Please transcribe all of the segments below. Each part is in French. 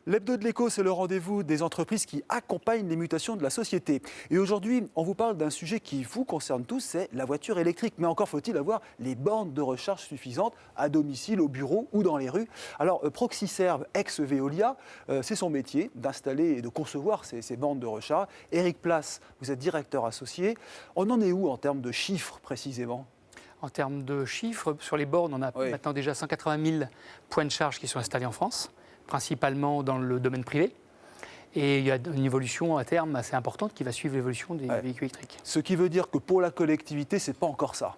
L'Hebdo de l'écho, c'est le rendez-vous des entreprises qui accompagnent les mutations de la société. Et aujourd'hui, on vous parle d'un sujet qui vous concerne tous, c'est la voiture électrique. Mais encore faut-il avoir les bornes de recharge suffisantes à domicile, au bureau ou dans les rues. Alors, Proxiserve, ex-Veolia, c'est son métier d'installer et de concevoir ces bornes de recharge. Éric Place, vous êtes directeur associé. On en est où en termes de chiffres précisément ? En termes de chiffres, sur les bornes, on a maintenant déjà 180 000 points de charge qui sont installés en France, principalement dans le domaine privé. Et il y a une évolution à terme assez importante qui va suivre l'évolution des véhicules électriques. Ce qui veut dire que pour la collectivité, ce n'est pas encore ça.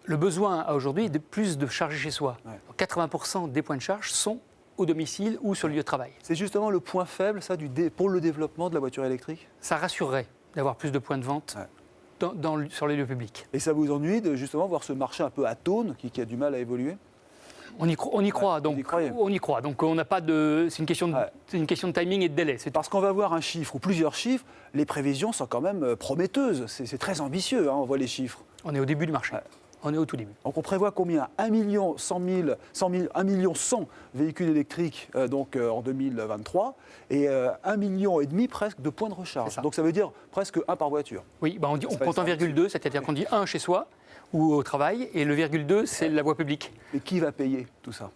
Le besoin aujourd'hui est de plus de charger chez soi. 80% des points de charge sont au domicile ou sur le lieu de travail. C'est justement le point faible, ça, pour le développement de la voiture électrique ? Ça rassurerait d'avoir plus de points de vente sur les lieux publics. Et ça vous ennuie de justement voir ce marché un peu atone qui a du mal à évoluer ? On y croit, donc on y croit. Donc on n'a pas de. C'est une question de timing et de délai. Parce qu'on va voir un chiffre ou plusieurs chiffres, les prévisions sont quand même prometteuses. C'est très ambitieux, hein, on voit les chiffres. On est au début du marché. On est au tout début. Donc on prévoit combien 1 100 000 véhicules électriques en 2023 et 1,5 million presque de points de recharge. Donc ça veut dire presque un par voiture. Oui, on compte en virgule 2, c'est-à-dire qu'on dit un chez soi ou au travail, et le virgule 2, c'est la voie publique. Et qui va payer tout ça ?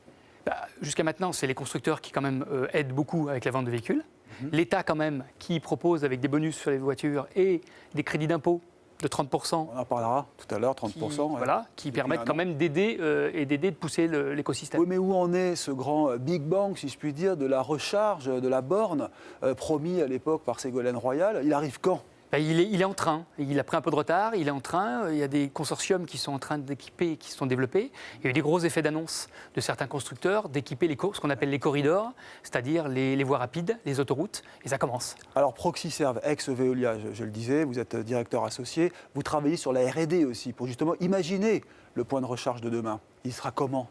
Jusqu'à maintenant, c'est les constructeurs qui quand même aident beaucoup avec la vente de véhicules. L'État quand même qui propose avec des bonus sur les voitures et des crédits d'impôt de 30%. On en parlera tout à l'heure, 30%. Qui permettent quand même d'aider de pousser l'écosystème. Oui, mais où en est ce grand Big Bang, si je puis dire, de la recharge, de la borne, promis à l'époque par Ségolène Royal ? Il arrive quand ? Il est en train. Il a pris un peu de retard. Il est en train. Il y a des consortiums qui sont en train d'équiper, qui se sont développés. Il y a eu des gros effets d'annonce de certains constructeurs d'équiper ce qu'on appelle les corridors, c'est-à-dire les voies rapides, les autoroutes. Et ça commence. Alors Proxiserve, ex-Veolia, je le disais, vous êtes directeur associé. Vous travaillez sur la R&D aussi pour justement imaginer le point de recharge de demain. Il sera comment ?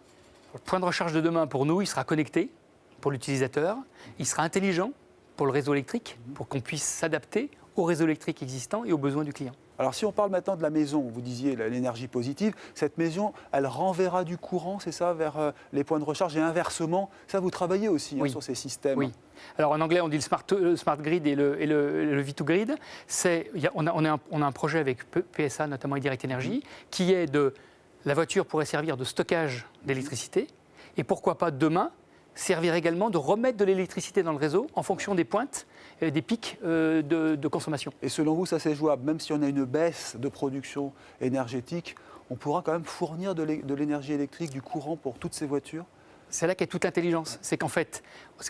Le point de recharge de demain, pour nous, il sera connecté pour l'utilisateur. Il sera intelligent pour le réseau électrique, pour qu'on puisse s'adapter au réseau électrique existant et aux besoins du client. Alors si on parle maintenant de la maison, vous disiez l'énergie positive, cette maison, elle renverra du courant, c'est ça, vers les points de recharge et inversement. Ça, vous travaillez aussi sur ces systèmes. Oui. Alors en anglais, on dit le smart grid et le V2Grid. On a un projet avec PSA, notamment et Direct Energy, qui est la voiture pourrait servir de stockage d'électricité et pourquoi pas demain servir également de remettre de l'électricité dans le réseau en fonction des pointes, des pics de consommation. Et selon vous, ça c'est jouable, même si on a une baisse de production énergétique, on pourra quand même fournir de l'énergie électrique, du courant pour toutes ces voitures ? C'est là qu'est toute l'intelligence. C'est qu'en fait,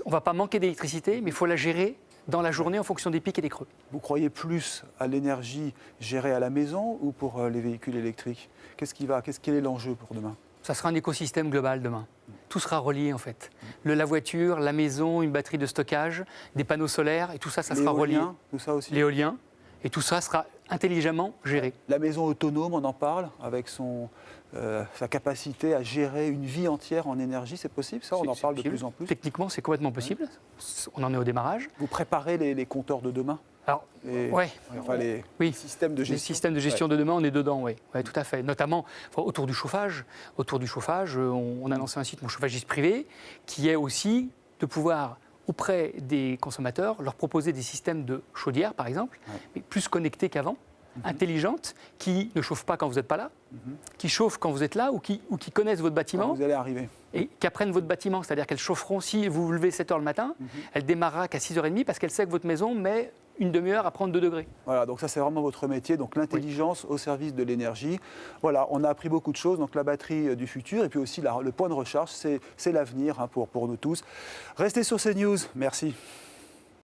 on ne va pas manquer d'électricité, mais il faut la gérer dans la journée en fonction des pics et des creux. Vous croyez plus à l'énergie gérée à la maison ou pour les véhicules électriques ? Quel est l'enjeu pour demain ? Ça sera un écosystème global demain. Tout sera relié en fait. La voiture, la maison, une batterie de stockage, des panneaux solaires, et tout ça, ça sera relié. Tout ça aussi. L'éolien, et tout ça sera intelligemment géré. La maison autonome, on en parle, avec sa capacité à gérer une vie entière en énergie, c'est possible ça ? On en parle de plus en plus. Techniquement, c'est complètement possible. On en est au démarrage. Vous préparez les compteurs de demain ? Alors, les systèmes de gestion. Les systèmes de gestion de demain, on est dedans, oui, tout à fait. Notamment autour du chauffage. Autour du chauffage, on a lancé un site, Mon Chauffagiste Privé, qui est aussi de pouvoir, auprès des consommateurs, leur proposer des systèmes de chaudière, par exemple, mais plus connectés qu'avant, intelligentes, qui ne chauffent pas quand vous n'êtes pas là, qui chauffent quand vous êtes là, ou qui connaissent votre bâtiment. Quand vous allez arriver. Et qui apprennent votre bâtiment, c'est-à-dire qu'elles chaufferont, si vous vous levez 7h le matin, elle démarrera qu'à 6h30 parce qu'elle sait que votre maison met une demi-heure à prendre 2 degrés. Voilà, donc ça c'est vraiment votre métier, donc l'intelligence au service de l'énergie. Voilà, on a appris beaucoup de choses, donc la batterie du futur et puis aussi le point de recharge, c'est l'avenir pour nous tous. Restez sur CNews, merci.